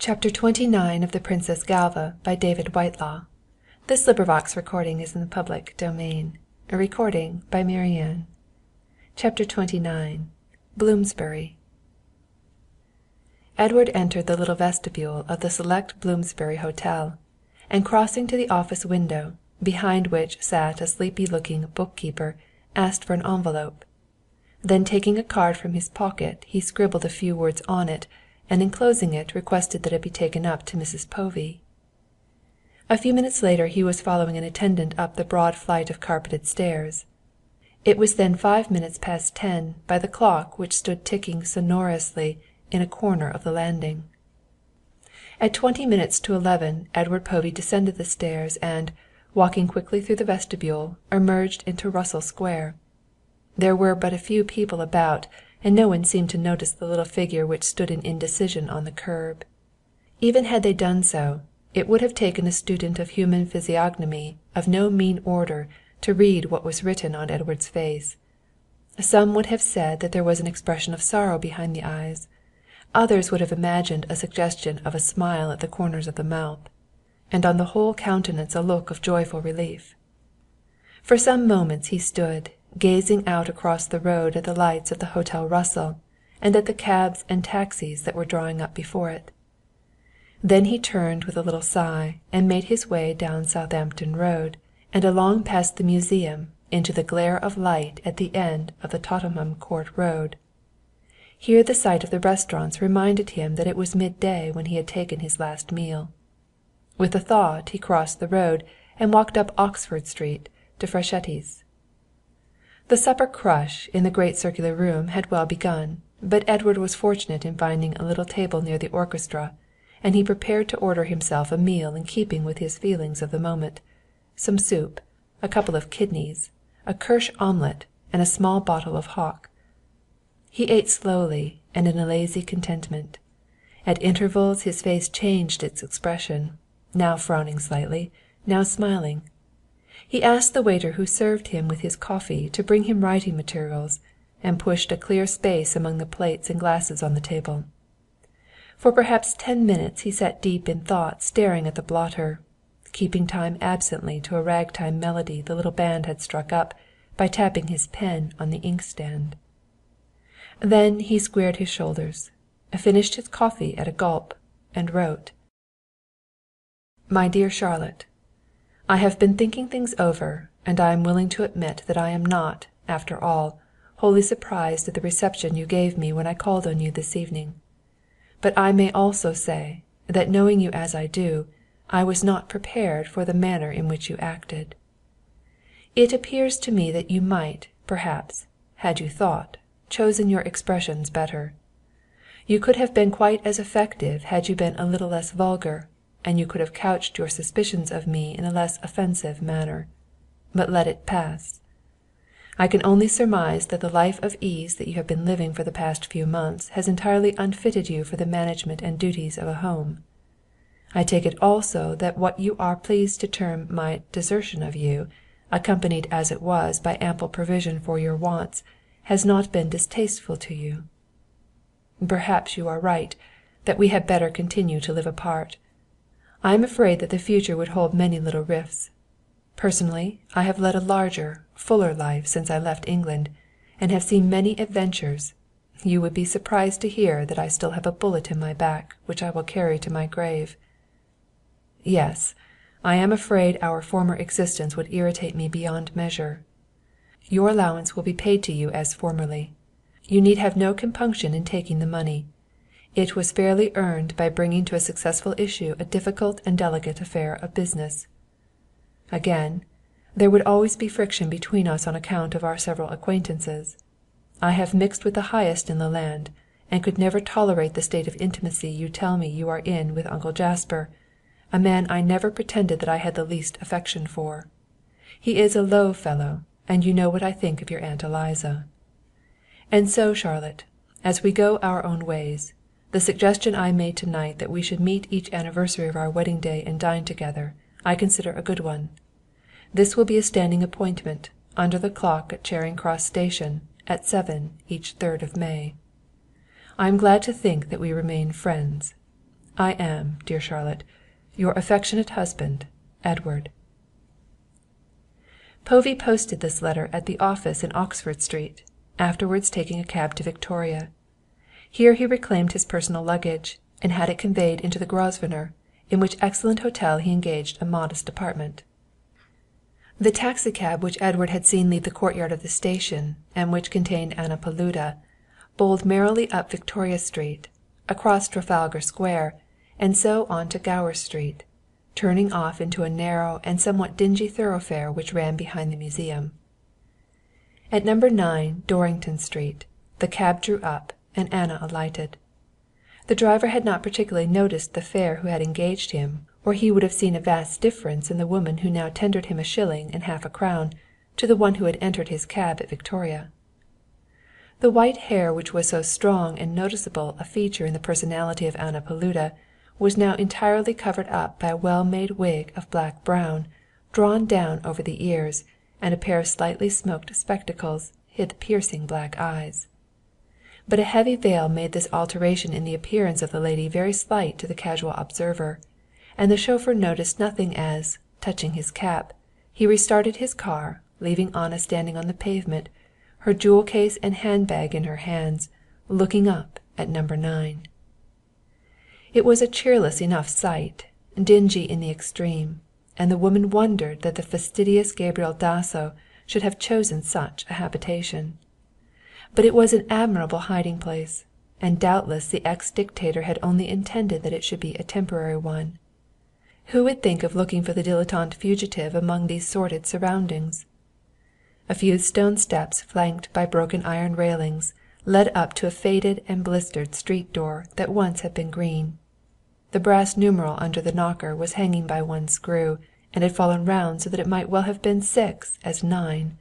Chapter 29 of The Princess Galva by David Whitelaw. This LibriVox is in the public domain. Chapter 29 Bloomsbury. Edward entered the little vestibule of the select Bloomsbury Hotel, and crossing to the office window, behind which sat a sleepy-looking bookkeeper, asked for an envelope. Then taking a card from his pocket, he scribbled a few words on it, and enclosing it requested that it be taken up to Mrs. Povey. A few minutes later he was following an attendant up the broad flight of carpeted stairs. It was then 5 minutes past 10 by the clock which stood ticking sonorously in a corner of the landing. At 20 minutes to 11 Edward Povey descended the stairs and, walking quickly through the vestibule, emerged into Russell Square. There were but a few people about, and no one seemed to notice the little figure which stood in indecision on the curb. Even had they done so, it would have taken a student of human physiognomy of no mean order to read what was written on Edward's face. Some would have said that there was an expression of sorrow behind the eyes. Others would have imagined a suggestion of a smile at the corners of the mouth, and on the whole countenance a look of joyful relief. For some moments he stood, gazing out across the road at the lights of the Hotel Russell, and at the cabs and taxis that were drawing up before it. Then he turned with a little sigh, and made his way down Southampton Road, and along past the Museum, into the glare of light at the end of the Tottenham Court Road. Here the sight of the restaurants reminded him that it was midday when he had taken his last meal. With the thought he crossed the road and walked up Oxford Street to Franchetti's. The supper crush in the great circular room had well begun, but Edward was fortunate in finding a little table near the orchestra, and he prepared to order himself a meal in keeping with his feelings of the moment: some soup, a couple of kidneys, a Kirsch omelette, and a small bottle of hock. He ate slowly and in a lazy contentment. At intervals his face changed its expression, now frowning slightly, now smiling. He asked the waiter who served him with his coffee to bring him writing materials, and pushed a clear space among the plates and glasses on the table. For perhaps 10 minutes he sat deep in thought staring at the blotter, keeping time absently to a ragtime melody the little band had struck up by tapping his pen on the inkstand. Then he squared his shoulders, finished his coffee at a gulp, and wrote: My dear Charlotte, I have been thinking things over, and I am willing to admit that I am not, after all, wholly surprised at the reception you gave me when I called on you this evening. But I may also say, that knowing you as I do, I was not prepared for the manner in which you acted. It appears to me that you might, perhaps, had you thought, chosen your expressions better. You could have been quite as effective had you been a little less vulgar, and you could have couched your suspicions of me in a less offensive manner. But let it pass. I can only surmise that the life of ease that you have been living for the past few months has entirely unfitted you for the management and duties of a home. I take it also that what you are pleased to term my desertion of you, accompanied as it was by ample provision for your wants, has not been distasteful to you. Perhaps you are right, that we had better continue to live apart. I am afraid that the future would hold many little rifts. Personally, I have led a larger, fuller life since I left England, and have seen many adventures. You would be surprised to hear that I still have a bullet in my back which I will carry to my grave. Yes, I am afraid our former existence would irritate me beyond measure. Your allowance will be paid to you as formerly. You need have no compunction in taking the money. It was fairly earned by bringing to a successful issue a difficult and delicate affair of business. Again, there would always be friction between us on account of our several acquaintances. I have mixed with the highest in the land, and could never tolerate the state of intimacy you tell me you are in with Uncle Jasper, a man I never pretended that I had the least affection for. He is a low fellow, and you know what I think of your Aunt Eliza. And so, Charlotte, as we go our own ways, the suggestion I made tonight that we should meet each anniversary of our wedding day and dine together, I consider a good one. This will be a standing appointment, under the clock at Charing Cross Station, at 7 each 3rd of May. I am glad to think that we remain friends. I am, dear Charlotte, your affectionate husband, Edward. Povey posted this letter at the office in Oxford Street, afterwards taking a cab to Victoria. Here he reclaimed his personal luggage, and had it conveyed into the Grosvenor, in which excellent hotel he engaged a modest apartment. The taxicab which Edward had seen leave the courtyard of the station, and which contained Anna Paluda, bowled merrily up Victoria Street, across Trafalgar Square, and so on to Gower Street, turning off into a narrow and somewhat dingy thoroughfare which ran behind the museum. At No. 9 Dorrington Street the cab drew up, and Anna alighted. The driver had not particularly noticed the fare who had engaged him, or he would have seen a vast difference in the woman who now tendered him a shilling and half a crown to the one who had entered his cab at Victoria. The white hair which was so strong and noticeable a feature in the personality of Anna Paluda was now entirely covered up by a well-made wig of black brown, drawn down over the ears, and a pair of slightly smoked spectacles hid the piercing black eyes. But a heavy veil made this alteration in the appearance of the lady very slight to the casual observer, and the chauffeur noticed nothing as, touching his cap, he restarted his car, leaving Anna standing on the pavement, her jewel case and handbag in her hands, looking up at No. 9. It was a cheerless enough sight, dingy in the extreme, and the woman wondered that the fastidious Gabriel Dasso should have chosen such a habitation. But it was an admirable hiding-place, and doubtless the ex-dictator had only intended that it should be a temporary one. Who would think of looking for the dilettante fugitive among these sordid surroundings? A few stone steps flanked by broken iron railings led up to a faded and blistered street door that once had been green. The brass numeral under the knocker was hanging by one screw, and had fallen round so that it might well have been 6 as 9.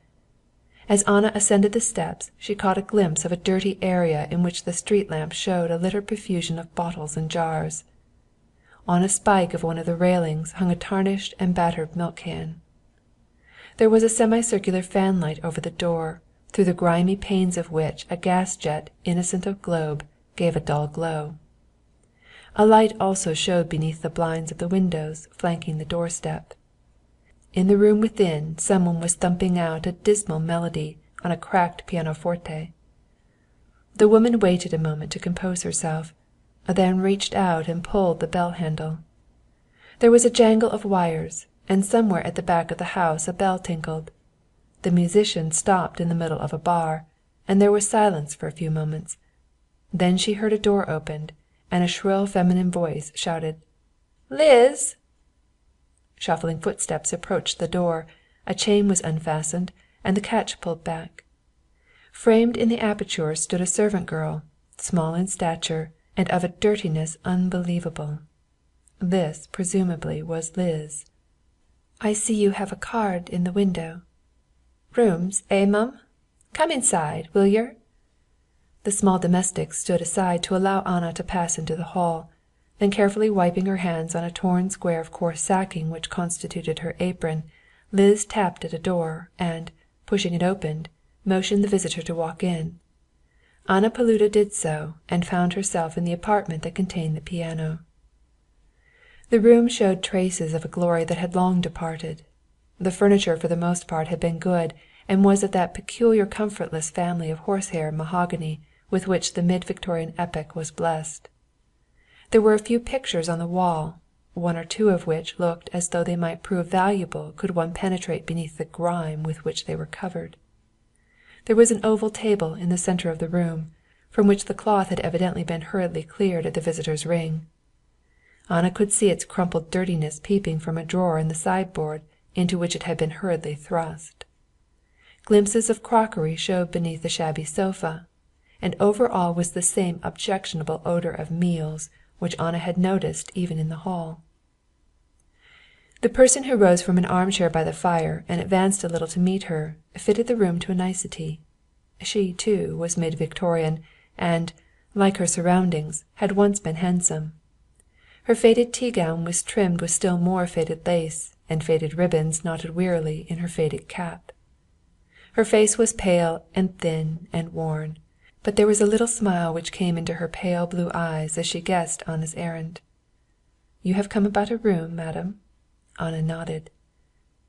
As Anna ascended the steps she caught a glimpse of a dirty area in which the street lamp showed a littered profusion of bottles and jars. On a spike of one of the railings hung a tarnished and battered milk can. There was a semicircular fanlight over the door, through the grimy panes of which a gas jet innocent of globe gave a dull glow. A light also showed beneath the blinds of the windows flanking the doorstep. In the room within someone was thumping out a dismal melody on a cracked pianoforte. The woman waited a moment to compose herself, then reached out and pulled the bell handle. There was a jangle of wires, and somewhere at the back of the house a bell tinkled. The musician stopped in the middle of a bar, and there was silence for a few moments. Then she heard a door opened, and a shrill feminine voice shouted, "Liz!" Shuffling footsteps approached the door, a chain was unfastened, and the catch pulled back. Framed in the aperture stood a servant girl, small in stature, and of a dirtiness unbelievable. This, presumably, was Liz. "I see you have a card in the window. Rooms, mum? Come inside, will yer?" The small domestic stood aside to allow Anna to pass into the hall, then carefully wiping her hands on a torn square of coarse sacking which constituted her apron, Liz tapped at a door, and, pushing it open, motioned the visitor to walk in. Anna Paluda did so, and found herself in the apartment that contained the piano. The room showed traces of a glory that had long departed. The furniture for the most part had been good, and was of that peculiar comfortless family of horsehair mahogany with which the mid-Victorian epoch was blessed. There were a few pictures on the wall, one or two of which looked as though they might prove valuable could one penetrate beneath the grime with which they were covered. There was an oval table in the centre of the room, from which the cloth had evidently been hurriedly cleared at the visitor's ring. Anna could see its crumpled dirtiness peeping from a drawer in the sideboard into which it had been hurriedly thrust. Glimpses of crockery showed beneath the shabby sofa, and over all was the same objectionable odour of meals which Anna had noticed even in the hall. The person who rose from an armchair by the fire and advanced a little to meet her fitted the room to a nicety. She, too, was mid-Victorian, and, like her surroundings, had once been handsome. Her faded tea-gown was trimmed with still more faded lace, and faded ribbons knotted wearily in her faded cap. Her face was pale and thin and worn, but there was a little smile which came into her pale blue eyes as she guessed Anna's errand. You have come about a room, madam?" Anna nodded.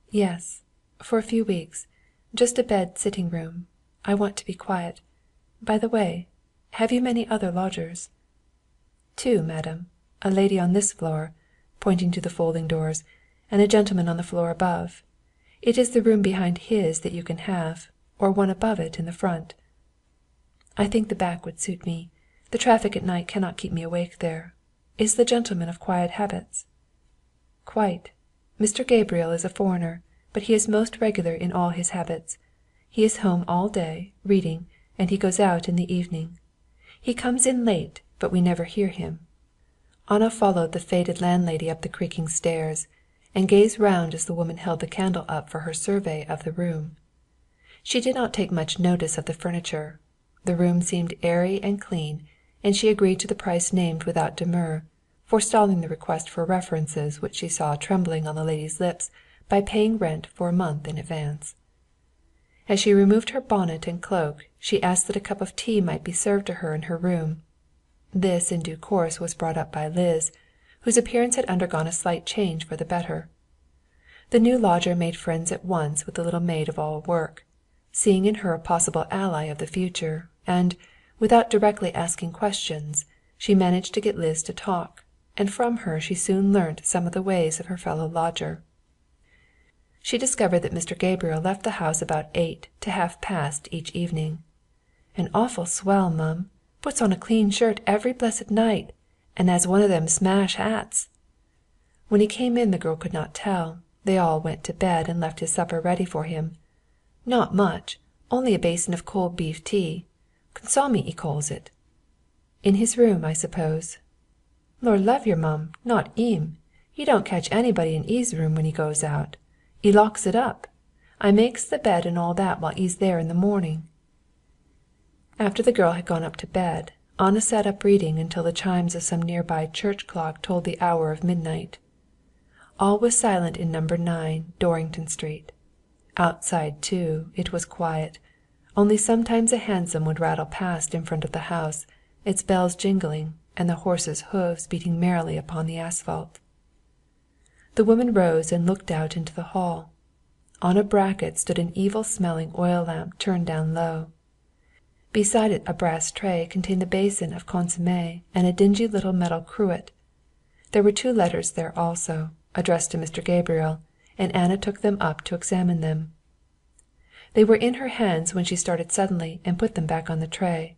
"Yes, for a few weeks. Just a bed sitting room. I want to be quiet. By the way, have you many other lodgers?" "Two, madam. A lady on this floor," pointing to the folding doors, "and a gentleman on the floor above. It is the room behind his that you can have, or one above it in the front." "I think the back would suit me. The traffic at night cannot keep me awake there. Is the gentleman of quiet habits?" "Quite. Mr. Gabriel is a foreigner, but he is most regular in all his habits. He is home all day, reading, and he goes out in the evening. He comes in late, but we never hear him." Anna followed the faded landlady up the creaking stairs, and gazed round as the woman held the candle up for her survey of the room. She did not take much notice of the furniture. The room seemed airy and clean, and she agreed to the price named without demur, forestalling the request for references which she saw trembling on the lady's lips by paying rent for a month in advance. As she removed her bonnet and cloak, she asked that a cup of tea might be served to her in her room. This in due course was brought up by Liz, whose appearance had undergone a slight change for the better. The new lodger made friends at once with the little maid of all work, seeing in her a possible ally of the future, and, without directly asking questions, she managed to get Liz to talk, and from her she soon learnt some of the ways of her fellow lodger. She discovered that Mr. Gabriel left the house about 8 to half past each evening. "An awful swell, mum. Puts on a clean shirt every blessed night, and has one of them smash hats." When he came in the girl could not tell. They all went to bed and left his supper ready for him. "Not much, only a basin of cold beef tea. Consomme he calls it." "In his room, I suppose." "Lord love yer, mum, not 'im. He don't catch anybody in 'is room when he goes out. He locks it up. I makes the bed and all that while he's there in the morning." After the girl had gone up to bed, Anna sat up reading until the chimes of some near-by church clock told the hour of midnight. All was silent in number 9, Dorrington Street. Outside, too, it was quiet, only sometimes a hansom would rattle past in front of the house, its bells jingling and the horses' hoofs beating merrily upon the asphalt. The woman rose and looked out into the hall. On a bracket stood an evil-smelling oil lamp turned down low. Beside it a brass tray contained the basin of consomme and a dingy little metal cruet. There were 2 letters there also, addressed to Mr. Gabriel, and Anna took them up to examine them. They were in her hands when she started suddenly and put them back on the tray.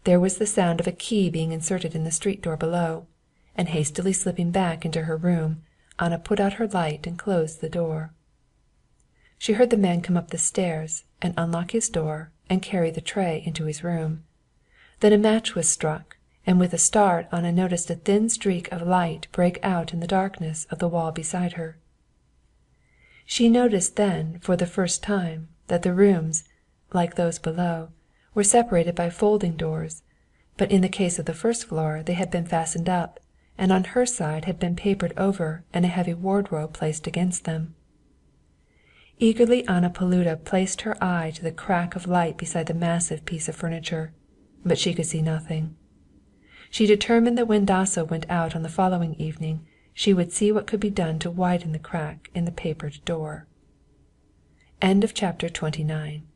There was the sound of a key being inserted in the street door below, and hastily slipping back into her room, Anna put out her light and closed the door. She heard the man come up the stairs and unlock his door and carry the tray into his room. Then a match was struck, and with a start Anna noticed a thin streak of light break out in the darkness of the wall beside her. She noticed then for the first time that the rooms, like those below, were separated by folding doors, but in the case of the first floor they had been fastened up, and on her side had been papered over and a heavy wardrobe placed against them. Eagerly Anna Paluda placed her eye to the crack of light beside the massive piece of furniture, but she could see nothing. She determined that when Dasso went out on the following evening she would see what could be done to widen the crack in the papered door. Chapter 29